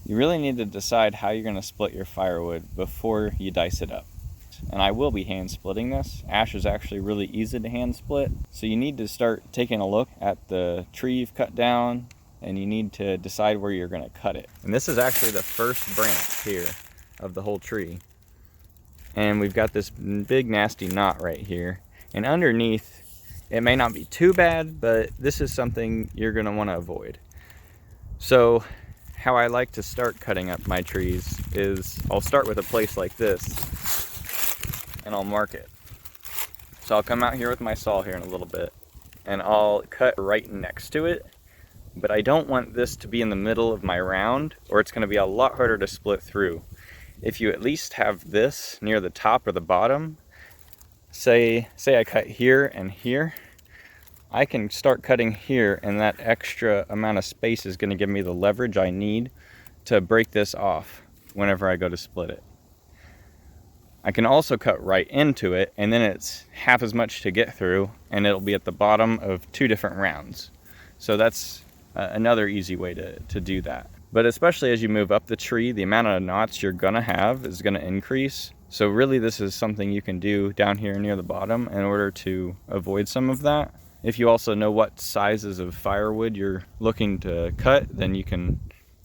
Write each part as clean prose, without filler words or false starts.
You really need to decide how you're going to split your firewood before you dice it up. And I will be hand splitting this. Ash is actually really easy to hand split, so you need to start taking a look at the tree you've cut down, and you need to decide where you're going to cut it. And this is actually the first branch here of the whole tree. And we've got this big nasty knot right here. And underneath, it may not be too bad, but this is something you're going to want to avoid. So how I like to start cutting up my trees is I'll start with a place like this, and I'll mark it. So I'll come out here with my saw here in a little bit, and I'll cut right next to it, but I don't want this to be in the middle of my round, or it's going to be a lot harder to split through. If you at least have this near the top or the bottom, say I cut here and here, I can start cutting here, and that extra amount of space is going to give me the leverage I need to break this off whenever I go to split it. I can also cut right into it, and then it's half as much to get through, and it'll be at the bottom of 2 different rounds. So that's another easy way to do that. But especially as you move up the tree, the amount of knots you're gonna have is gonna increase. So really this is something you can do down here near the bottom in order to avoid some of that. If you also know what sizes of firewood you're looking to cut, then you can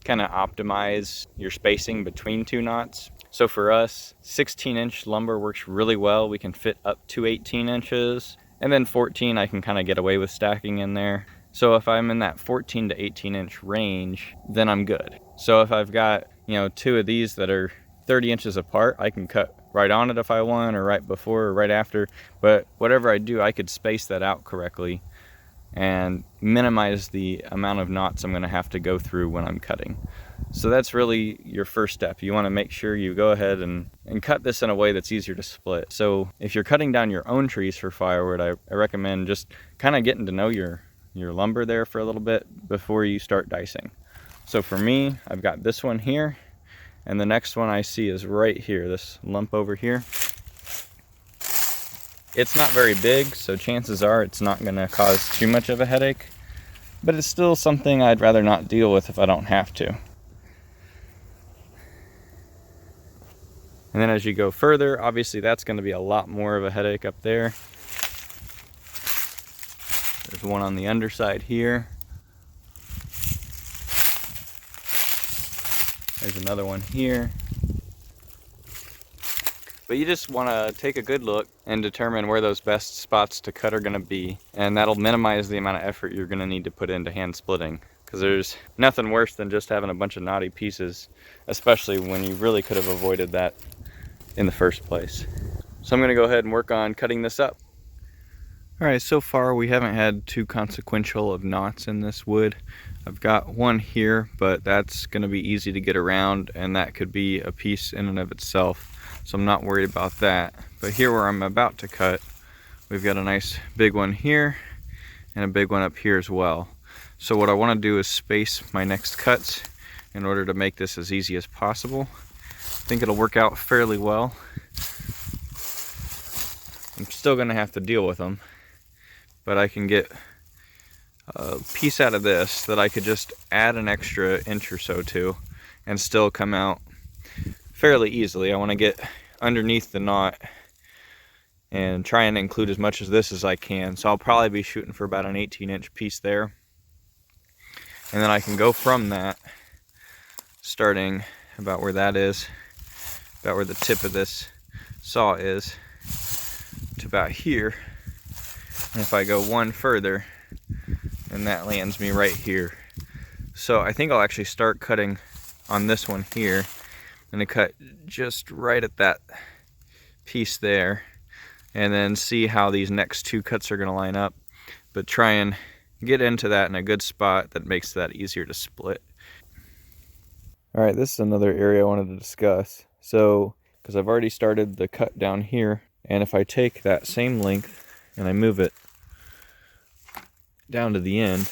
kind of optimize your spacing between 2 knots. So for us, 16-inch lumber works really well. We can fit up to 18 inches, and then 14 I can kind of get away with stacking in there. So if I'm in that 14 to 18 inch range, then I'm good. So if I've got, 2 of these that are 30 inches apart, I can cut right on it if I want, or right before or right after. But whatever I do, I could space that out correctly and minimize the amount of knots I'm gonna have to go through when I'm cutting. So that's really your first step. You wanna make sure you go ahead and cut this in a way that's easier to split. So if you're cutting down your own trees for firewood, I recommend just kind of getting to know your lumber there for a little bit before you start dicing. So for me, I've got this one here, and the next one I see is right here, this lump over here. It's not very big, so chances are it's not gonna cause too much of a headache, but it's still something I'd rather not deal with if I don't have to. And then as you go further, obviously that's gonna be a lot more of a headache up there. There's one on the underside here. There's another one here. But you just want to take a good look and determine where those best spots to cut are going to be. And that'll minimize the amount of effort you're going to need to put into hand splitting. Because there's nothing worse than just having a bunch of knotty pieces, especially when you really could have avoided that in the first place. So I'm going to go ahead and work on cutting this up. Alright, so far we haven't had too consequential of knots in this wood. I've got one here, but that's going to be easy to get around, and that could be a piece in and of itself. So I'm not worried about that. But here where I'm about to cut, we've got a nice big one here and a big one up here as well. So what I want to do is space my next cuts in order to make this as easy as possible. I think it'll work out fairly well. I'm still going to have to deal with them, but I can get a piece out of this that I could just add an extra inch or so to and still come out fairly easily. I want to get underneath the knot and try and include as much of this as I can. So I'll probably be shooting for about an 18-inch piece there. And then I can go from that, starting about where that is, about where the tip of this saw is, to about here. And if I go one further, then that lands me right here. So I think I'll actually start cutting on this one here. I'm gonna cut just right at that piece there, and then see how these next 2 cuts are gonna line up, but try and get into that in a good spot that makes that easier to split. All right, this is another area I wanted to discuss. So, because I've already started the cut down here, and if I take that same length and I move it down to the end,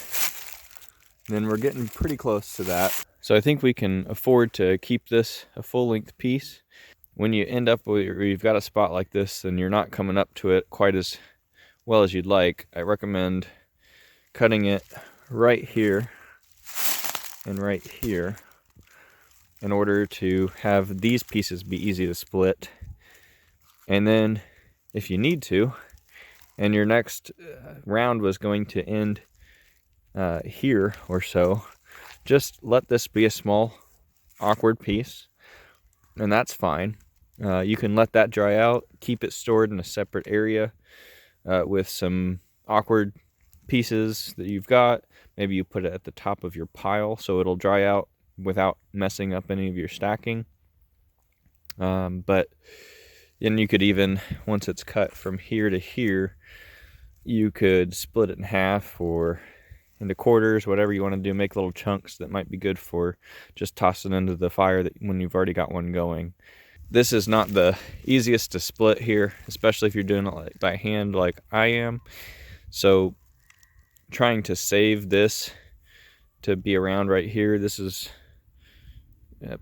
then we're getting pretty close to that. So I think we can afford to keep this a full length piece. When you end up where you've got a spot like this and you're not coming up to it quite as well as you'd like, I recommend cutting it right here and right here, in order to have these pieces be easy to split. And then if you need to, and your next round was going to end here or so, just let this be a small awkward piece, and that's fine. You can let that dry out, keep it stored in a separate area with some awkward pieces that you've got. Maybe you put it at the top of your pile so it'll dry out without messing up any of your stacking. But then you could even, once it's cut from here to here, you could split it in half or into quarters, whatever you want to do. Make little chunks that might be good for just tossing into the fire when you've already got one going. This is not the easiest to split here, especially if you're doing it like by hand like I am. So trying to save this to be around right here, this is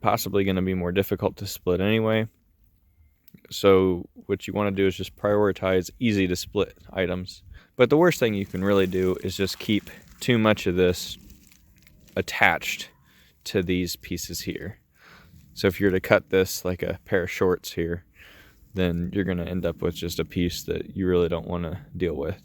possibly going to be more difficult to split anyway. So what you want to do is just prioritize easy to split items. But the worst thing you can really do is just keep too much of this attached to these pieces here. So if you're to cut this like a pair of shorts here, then you're going to end up with just a piece that you really don't want to deal with.